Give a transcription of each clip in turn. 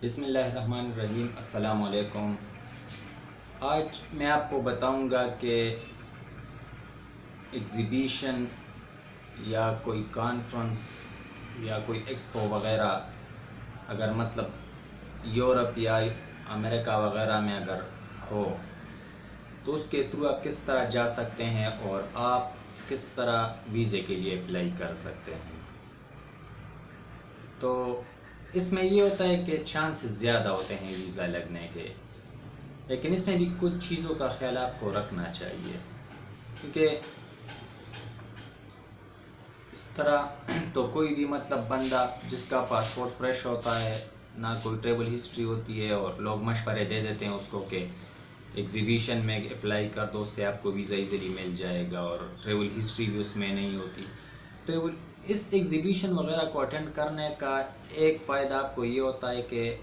بسم اللہ الرحمن الرحیم۔ السلام علیکم۔ آج میں آپ کو بتاؤں گا کہ ایگزیبیشن یا کوئی کانفرنس یا کوئی ایکسپو وغیرہ اگر یورپ یا امریکہ وغیرہ میں اگر ہو تو اس کے تھرو آپ کس طرح جا سکتے ہیں اور آپ کس طرح ویزے کے لیے اپلائی کر سکتے ہیں۔ تو اس میں یہ ہوتا ہے کہ چانسز زیادہ ہوتے ہیں ویزا لگنے کے، لیکن اس میں بھی کچھ چیزوں کا خیال آپ کو رکھنا چاہیے، کیونکہ اس طرح تو کوئی بھی بندہ جس کا پاسپورٹ فریش ہوتا ہے، نہ کوئی ٹریول ہسٹری ہوتی ہے، اور لوگ مشورے دے دیتے ہیں اس کو کہ ایگزیبیشن میں اپلائی کر دو، اس سے آپ کو ویزا ایزیلی مل جائے گا، اور ٹریول ہسٹری بھی اس میں نہیں ہوتی۔ اس ایگزیبیشن وغیرہ کو اٹینڈ کرنے کا ایک فائدہ آپ کو یہ ہوتا ہے کہ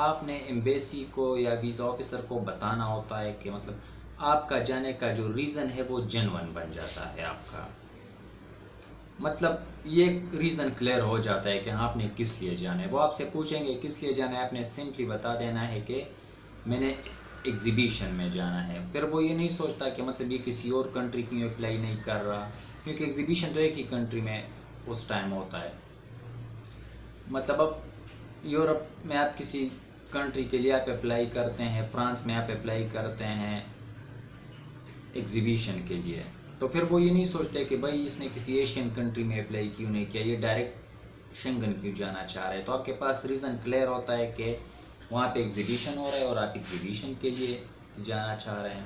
آپ نے ایمبیسی کو یا ویزا آفیسر کو بتانا ہوتا ہے کہ آپ کا جانے کا جو ریزن ہے وہ جینون بن جاتا ہے، آپ کا یہ ریزن کلیئر ہو جاتا ہے کہ آپ نے کس لیے جانا ہے۔ وہ آپ سے پوچھیں گے کس لیے جانا ہے، آپ نے سمپلی بتا دینا ہے کہ میں نے ایگزیبیشن میں جانا ہے۔ پھر وہ یہ نہیں سوچتا کہ یہ کسی اور کنٹری کیوں اپلائی نہیں کر رہا، کیونکہ ایگزیبیشن تو ایک ہی کنٹری میں اس ٹائم ہوتا ہے۔ اب یورپ میں آپ کسی کنٹری کے لیے آپ اپلائی کرتے ہیں، فرانس میں آپ اپلائی کرتے ہیں ایگزیبیشن کے لیے، تو پھر وہ یہ نہیں سوچتے کہ بھائی اس نے کسی ایشین کنٹری میں اپلائی کیوں نہیں کیا، یہ ڈائریکٹ شنگن کیوں جانا چاہ رہے ہیں۔ تو آپ کے پاس ریزن کلیئر ہوتا ہے کہ وہاں پہ ایگزیبیشن ہو رہا ہے اور آپ ایگزیبیشن کے لیے جانا چاہ رہے ہیں۔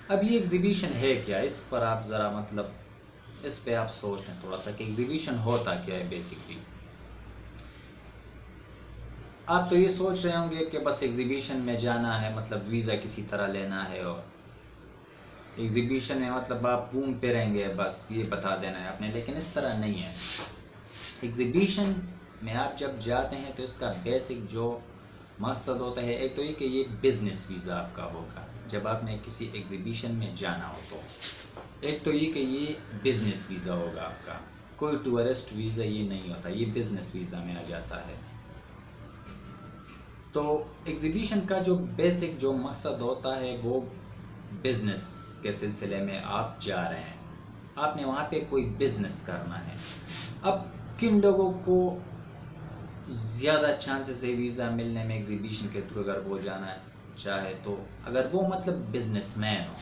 اب یہ ایگزیبیشن ہے کیا، اس پر آپ ذرا اس پہ آپ سوچ لیں تھوڑا سا کہ ایگزیبیشن ہوتا کیا ہے بیسکلی۔ آپ تو یہ سوچ رہے ہوں گے کہ بس ایگزیبیشن میں جانا ہے، ویزا کسی طرح لینا ہے، اور ایگزیبیشن میں آپ گھوم پھریں گے، بس یہ بتا دینا ہے آپ نے، لیکن اس طرح نہیں ہے۔ ایگزیبیشن میں آپ جب جاتے ہیں تو اس کا بیسک جو مقصد ہوتا ہے، ایک تو یہ کہ یہ بزنس ویزا آپ کا ہوگا جب آپ نے کسی ایگزیبیشن میں جانا ہو، تو ایک تو یہ کہ یہ بزنس ویزا ہوگا آپ کا، کوئی ٹورسٹ ویزا یہ نہیں ہوتا، یہ بزنس ویزا میں آ جاتا ہے۔ تو ایگزیبیشن کا جو بیسک جو مقصد ہوتا ہے وہ بزنس کے سلسلے میں آپ جا رہے ہیں، آپ نے وہاں پہ کوئی بزنس کرنا ہے۔ اب کن لوگوں کو زیادہ چانسز ہے ویزا ملنے میں ایگزیبیشن کے تھرو اگر وہ جانا چاہے تو، اگر وہ بزنس مین ہو۔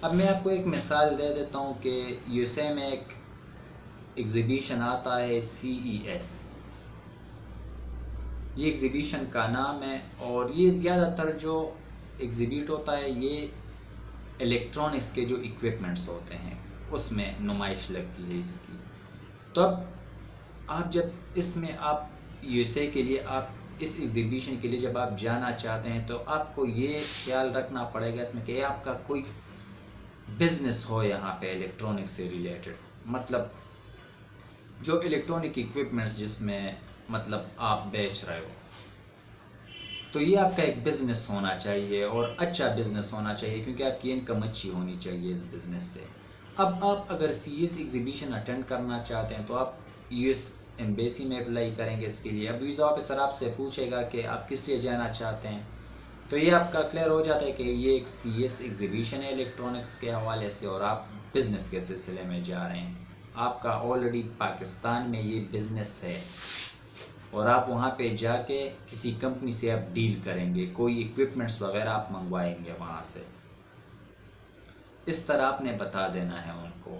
اب میں آپ کو ایک مثال دے دیتا ہوں کہ یو ایس اے میں ایک ایگزیبیشن آتا ہے CES، یہ ایگزیبیشن کا نام ہے، اور یہ زیادہ تر جو ایگزیبیٹ ہوتا ہے یہ الیکٹرانکس کے جو ایکوپمنٹس ہوتے ہیں اس میں نمائش لگتی ہے اس کی۔ تو اب آپ جب اس میں آپ یو ایس اے کے لیے آپ اس ایگزیبیشن کے لیے جب آپ جانا چاہتے ہیں تو آپ کو یہ خیال رکھنا پڑے گا اس میں کہ آپ کا کوئی بزنس ہو یہاں پہ الیکٹرانکس سے ریلیٹڈ، جو الیکٹرانک ایکوپمنٹس جس میں آپ بیچ رہے ہو، تو یہ آپ کا ایک بزنس ہونا چاہیے، اور اچھا بزنس ہونا چاہیے، کیونکہ آپ کی انکم اچھی ہونی چاہیے اس بزنس سے۔ اب آپ اگر CES ایگزیبیشن اٹینڈ کرنا چاہتے ہیں تو آپ US ایمبیسی میں اپلائی کریں گے اس کے لیے۔ اب ویزا آفیسر آپ سے پوچھے گا کہ آپ کس لیے جانا چاہتے ہیں، تو یہ آپ کا کلیئر ہو جاتا ہے کہ یہ ایک CES ایگزیبیشن ہے الیکٹرانکس کے حوالے سے، اور آپ بزنس کے سلسلے میں جا رہے ہیں، آپ کا آلریڈی پاکستان میں یہ بزنس ہے، اور آپ وہاں پہ جا کے کسی کمپنی سے آپ ڈیل کریں گے، کوئی ایکوپمنٹس وغیرہ آپ منگوائیں گے وہاں سے، اس طرح آپ نے بتا دینا ہے ان کو۔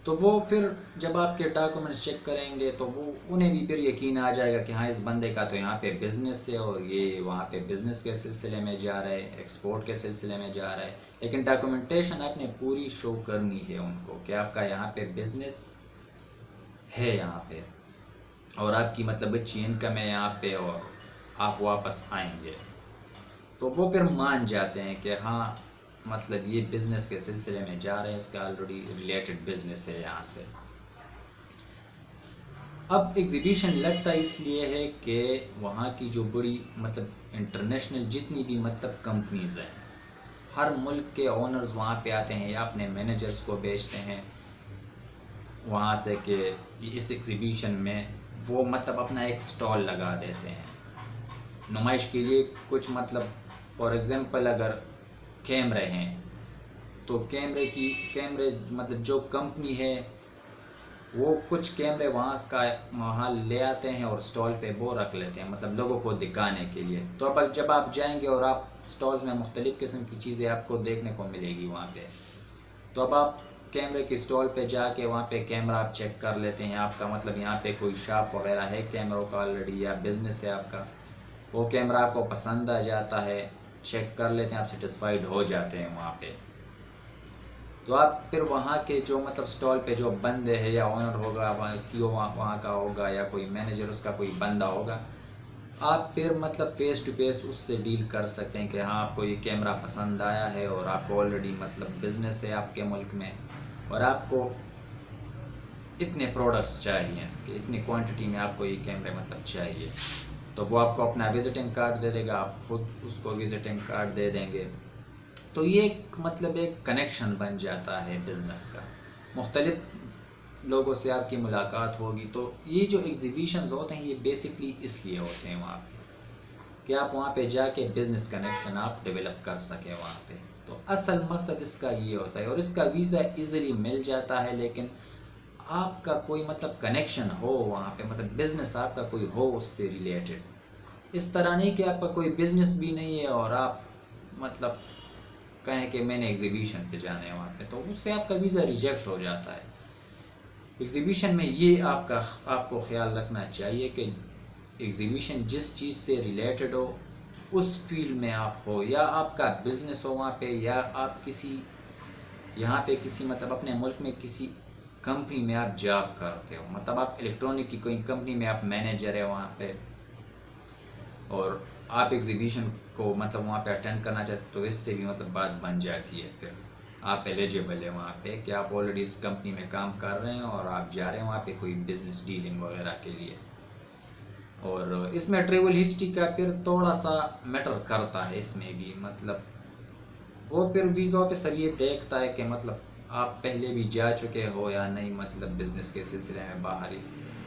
تو وہ پھر جب آپ کے ڈاکومنٹس چیک کریں گے تو وہ انہیں بھی پھر یقین آ جائے گا کہ ہاں اس بندے کا تو یہاں پہ بزنس ہے، اور یہ وہاں پہ بزنس کے سلسلے میں جا رہے ہیں، ایکسپورٹ کے سلسلے میں جا رہے ہیں، لیکن ڈاکومنٹیشن آپ نے پوری شو کرنی ہے ان کو کہ آپ کا یہاں پہ بزنس ہے یہاں پہ، اور آپ کی اچھی انکم ہے یہاں پہ، اور آپ واپس آئیں گے، تو وہ پھر مان جاتے ہیں کہ ہاں یہ بزنس کے سلسلے میں جا رہے ہیں، اس کا آلریڈی ریلیٹڈ بزنس ہے یہاں سے۔ اب ایگزیبیشن لگتا اس لیے ہے کہ وہاں کی جو بڑی انٹرنیشنل جتنی بھی کمپنیز ہیں، ہر ملک کے اونرز وہاں پہ آتے ہیں یا اپنے مینیجرز کو بھیجتے ہیں وہاں سے کہ اس ایگزیبیشن میں وہ اپنا ایک سٹال لگا دیتے ہیں، نمائش کے لیے کچھ مطلب فار ایگزامپل اگر کیمرے ہیں تو کیمرے مطلب جو کمپنی ہے وہ کچھ کیمرے وہاں لے آتے ہیں اور اسٹال پہ وہ رکھ لیتے ہیں مطلب لوگوں کو دکھانے کے لیے. تو اب جب آپ جائیں گے اور آپ اسٹالز میں مختلف قسم کی چیزیں آپ کو دیکھنے کو ملے گی وہاں پہ, تو اب آپ کیمرے کی اسٹال پہ جا کے وہاں پہ کیمرہ آپ چیک کر لیتے ہیں. آپ کا مطلب یہاں پہ کوئی شاپ وغیرہ ہے کیمروں کا آلریڈی یا بزنس ہے آپ کا, وہ کیمرہ آپ کو پسند آ جاتا ہے, چیک کر لیتے ہیں, آپ سیٹسفائیڈ ہو جاتے ہیں وہاں پہ. تو آپ پھر وہاں کے جو مطلب اسٹال پہ جو بندے ہیں یا اونر ہوگا, سی او وہاں کا ہوگا یا کوئی مینیجر اس کا کوئی بندہ ہوگا, آپ پھر مطلب فیس ٹو فیس اس سے ڈیل کر سکتے ہیں کہ ہاں آپ کو یہ کیمرہ پسند آیا ہے اور آپ کو آلریڈی مطلب بزنس ہے آپ کے ملک میں اور آپ کو اتنے پروڈکٹس چاہیے, اس کے اتنی کوانٹٹی میں آپ کو یہ کیمرے مطلب چاہیے. تو وہ آپ کو اپنا وزٹنگ کارڈ دے دے گا, آپ خود اس کو وزٹنگ کارڈ دے دیں گے. تو یہ مطلب ایک کنیکشن بن جاتا ہے بزنس کا, مختلف لوگوں سے آپ کی ملاقات ہوگی. تو یہ جو ایگزیبیشنز ہوتے ہیں یہ بیسکلی اس لیے ہوتے ہیں وہاں پہ کہ آپ وہاں پہ جا کے بزنس کنیکشن آپ ڈیولپ کر سکیں وہاں پہ. تو اصل مقصد اس کا یہ ہوتا ہے, اور اس کا ویزا ایزیلی مل جاتا ہے, لیکن آپ کا کوئی مطلب کنیکشن ہو وہاں پہ, مطلب بزنس آپ کا کوئی ہو اس سے ریلیٹڈ. اس طرح نہیں کہ آپ کا کوئی بزنس بھی نہیں ہے اور آپ مطلب کہیں کہ میں نے ایگزیبیشن پہ جانا ہے وہاں پہ, تو اس سے آپ کا ویزا ریجیکٹ ہو جاتا ہے. ایگزیبیشن میں یہ آپ کو خیال رکھنا چاہیے کہ ایگزیبیشن جس چیز سے ریلیٹڈ ہو اس فیلڈ میں آپ ہو, یا آپ کا بزنس ہو وہاں پہ, یا آپ یہاں پہ کسی مطلب اپنے ملک میں کسی کمپنی میں آپ جاب کرتے ہو, مطلب آپ الیکٹرانک کی کوئی کمپنی میں آپ مینیجر ہے وہاں پہ اور آپ ایگزیبیشن کو مطلب وہاں پہ اٹینڈ کرنا چاہتے, تو اس سے بھی مطلب بات بن جاتی ہے. پھر آپ ایلیجیبل ہے وہاں پہ کہ آپ آلریڈی اس کمپنی میں کام کر رہے ہیں اور آپ جا رہے ہیں وہاں پہ کوئی بزنس ڈیلنگ وغیرہ کے لیے. اور اس میں ٹریول ہسٹری کا پھر تھوڑا سا میٹر کرتا ہے اس میں بھی, مطلب وہ پھر ویزا آفیسر یہ دیکھتا ہے کہ مطلب آپ پہلے بھی جا چکے ہو یا نہیں, مطلب بزنس کے سلسلے میں باہر ہی.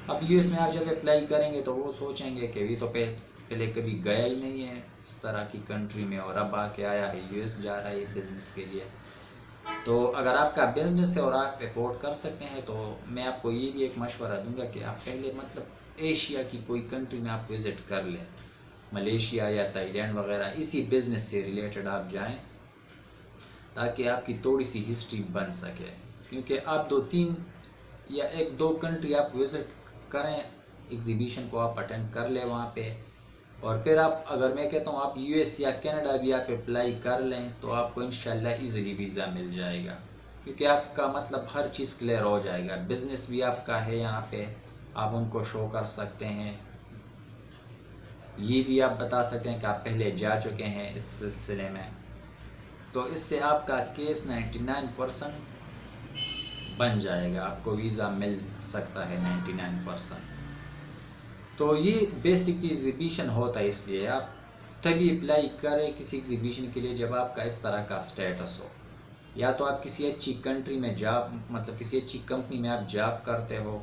اب یو ایس میں آپ جب اپلائی کریں گے تو وہ سوچیں گے کہ یہ تو پہلے کبھی گیا ہی نہیں ہے اس طرح کی کنٹری میں اور اب آ کے آیا ہے یو ایس جا رہا ہے بزنس کے لیے. تو اگر آپ کا بزنس ہے اور آپ افورڈ کر سکتے ہیں تو میں آپ کو یہ بھی ایک مشورہ دوں گا کہ آپ پہلے مطلب ایشیا کی کوئی کنٹری میں آپ وزٹ کر لیں, ملیشیا یا تائی لینڈ وغیرہ, اسی بزنس سے ریلیٹڈ آپ جائیں تاکہ آپ کی تھوڑی سی ہسٹری بن سکے. کیونکہ آپ 2-3 یا 1-2 کنٹری آپ وزٹ کریں, ایگزیبیشن کو آپ اٹینڈ کر لیں وہاں پہ, اور پھر آپ اگر میں کہتا ہوں آپ یو ایس یا کینیڈا بھی آپ اپلائی کر لیں تو آپ کو انشاءاللہ ایزیلی ویزا مل جائے گا, کیونکہ آپ کا مطلب ہر چیز کلیئر ہو جائے گا. بزنس بھی آپ کا ہے یہاں پہ, آپ ان کو شو کر سکتے ہیں, یہ بھی آپ بتا سکتے ہیں کہ آپ پہلے جا چکے ہیں اس سلسلے میں. تو اس سے آپ کا کیس 99% بن جائے گا, آپ کو ویزا مل سکتا ہے 99%. تو یہ بیسک ایگزیبیشن ہوتا ہے, اس لیے آپ تبھی اپلائی کریں کسی ایگزیبیشن کے لیے جب آپ کا اس طرح کا سٹیٹس ہو, یا تو آپ کسی اچھی کنٹری میں جاب مطلب کسی اچھی کمپنی میں آپ جاب کرتے ہو,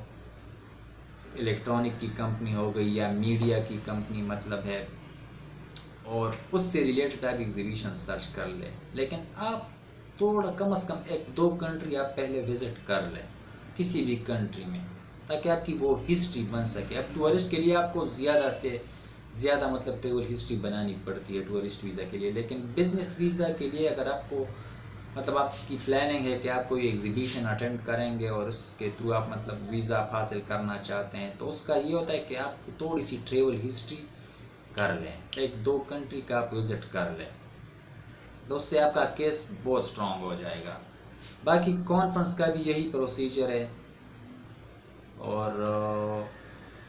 الیکٹرانک کی کمپنی ہو گئی یا میڈیا کی کمپنی مطلب ہے, اور اس سے ریلیٹڈ آپ ایگزیبیشن سرچ کر لیں. لیکن آپ تھوڑا کم از کم 1-2 کنٹری آپ پہلے وزٹ کر لیں کسی بھی کنٹری میں, تاکہ آپ کی وہ ہسٹری بن سکے. اب ٹورسٹ کے لیے آپ کو زیادہ سے زیادہ مطلب ٹریول ہسٹری بنانی پڑتی ہے ٹورسٹ ویزا کے لیے, لیکن بزنس ویزا کے لیے اگر آپ کو مطلب آپ کی پلاننگ ہے کہ آپ کوئی ایگزیبیشن اٹینڈ کریں گے اور اس کے تھرو آپ مطلب ویزا حاصل کرنا چاہتے ہیں, تو اس کا یہ ہوتا ہے کہ آپ تھوڑی سی ٹریول ہسٹری کر لیں, 1-2 کنٹری کا آپ وزٹ کر لیں, تو اس سے آپ کا کیس بہت اسٹرانگ ہو جائے گا. باقی کانفرنس کا بھی یہی پروسیجر ہے, اور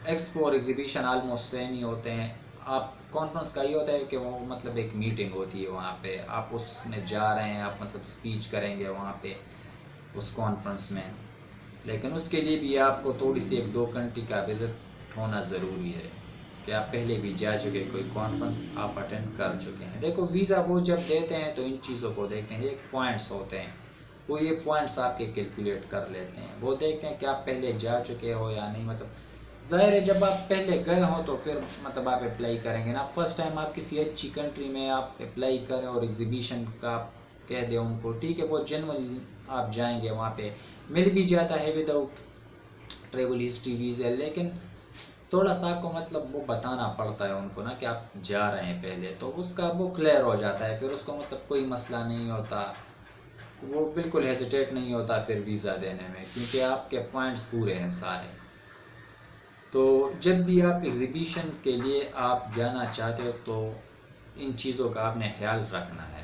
ایکسپو اور ایگزیبیشن آلموسٹ سیم ہی ہوتے ہیں. آپ کانفرنس کا یہ ہوتا ہے کہ وہ مطلب ایک میٹنگ ہوتی ہے وہاں پہ, آپ اس میں جا رہے ہیں, آپ مطلب اسپیچ کریں گے وہاں پہ اس کانفرنس میں, لیکن اس کے لیے بھی آپ کو تھوڑی سی 1-2 کنٹری کا وزٹ ہونا ضروری ہے کہ آپ پہلے بھی جا چکے, کوئی کانفرنس آپ اٹینڈ کر چکے ہیں. دیکھو ویزا وہ جب دیتے ہیں تو ان چیزوں کو دیکھتے ہیں, ایک پوائنٹس ہوتے ہیں, وہ یہ پوائنٹس آپ کے کیلکولیٹ کر لیتے ہیں, وہ دیکھتے ہیں کہ آپ پہلے جا چکے ہو یا نہیں, مطلب ظاہر ہے جب آپ پہلے گئے ہوں تو پھر مطلب آپ اپلائی کریں گے نا. فرسٹ ٹائم آپ کسی اچھی کنٹری میں آپ اپلائی کریں اور ایگزیبیشن کا آپ کہہ دیں ان کو ٹھیک ہے وہ جنرل آپ جائیں گے وہاں پہ مل بھی جاتا ہے وداؤٹ ٹریول ہسٹری ویزا, لیکن تھوڑا سا آپ کو مطلب وہ بتانا پڑتا ہے ان کو نا کہ آپ جا رہے ہیں پہلے, تو اس کا وہ کلیئر ہو جاتا ہے, پھر اس کو مطلب کوئی مسئلہ نہیں ہوتا, وہ بالکل ہیزیٹیٹ نہیں ہوتا پھر ویزا دینے میں, کیونکہ آپ کے پوائنٹس پورے ہیں سارے. تو جب بھی آپ ایگزیبیشن کے لیے آپ جانا چاہتے ہو تو ان چیزوں کا آپ نے خیال رکھنا ہے,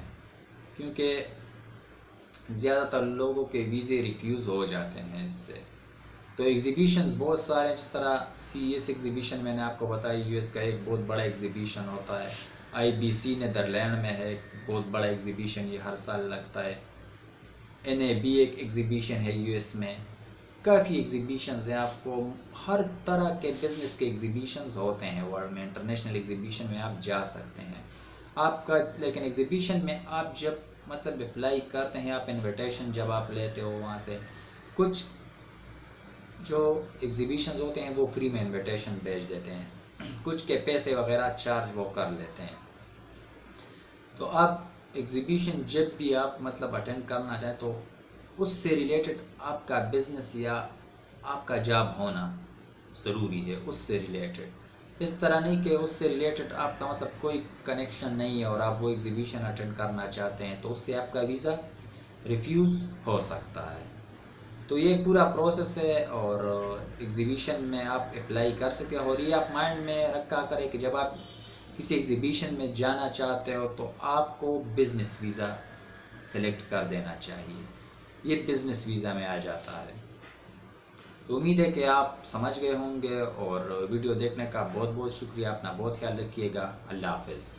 کیونکہ زیادہ تر لوگوں کے ویزے ریفیوز ہو جاتے ہیں اس سے. تو ایگزیبیشنز بہت سارے ہیں, جس طرح CES ایگزیبیشن میں نے آپ کو بتایا US کا ایک بہت بڑا ایگزیبیشن ہوتا ہے, IBC نیدرلینڈ میں ہے بہت بڑا ایگزیبیشن, یہ ہر سال لگتا ہے. NAB ایک ایگزیبیشن ہے US میں, کافی ایگزیبیشنز ہیں, آپ کو ہر طرح کے بزنس کے ایگزیبیشنز ہوتے ہیں ورلڈ میں, انٹرنیشنل ایگزیبیشن میں آپ جا سکتے ہیں آپ کا. لیکن ایگزیبیشن میں آپ جب مطلب اپلائی کرتے ہیں, آپ انویٹیشن جب آپ لیتے ہو وہاں سے, کچھ جو ایگزیبیشنز ہوتے ہیں وہ فری میں انویٹیشن بھیج دیتے ہیں, کچھ کے پیسے وغیرہ چارج وہ کر لیتے ہیں. تو آپ ایگزیبیشن جب بھی آپ مطلب اٹینڈ کرنا چاہیں تو اس سے ریلیٹڈ آپ کا بزنس یا آپ کا جاب ہونا ضروری ہے, اس سے ریلیٹڈ. اس طرح نہیں کہ اس سے ریلیٹڈ آپ کا مطلب کوئی کنیکشن نہیں ہے اور آپ وہ ایگزیبیشن اٹینڈ کرنا چاہتے ہیں, تو اس سے آپ کا ویزا ریفیوز ہو سکتا ہے. تو یہ پورا پروسیس ہے, اور ایگزیبیشن میں آپ اپلائی کر سکتے ہو. اور یہ آپ مائنڈ میں رکھا کریں کہ جب آپ کسی ایگزیبیشن میں جانا چاہتے ہو تو آپ کو بزنس ویزا سلیکٹ کر دینا چاہیے, یہ بزنس ویزا میں آ جاتا ہے. تو امید ہے کہ آپ سمجھ گئے ہوں گے, اور ویڈیو دیکھنے کا بہت بہت شکریہ. اپنا بہت خیال رکھیے گا. اللہ حافظ.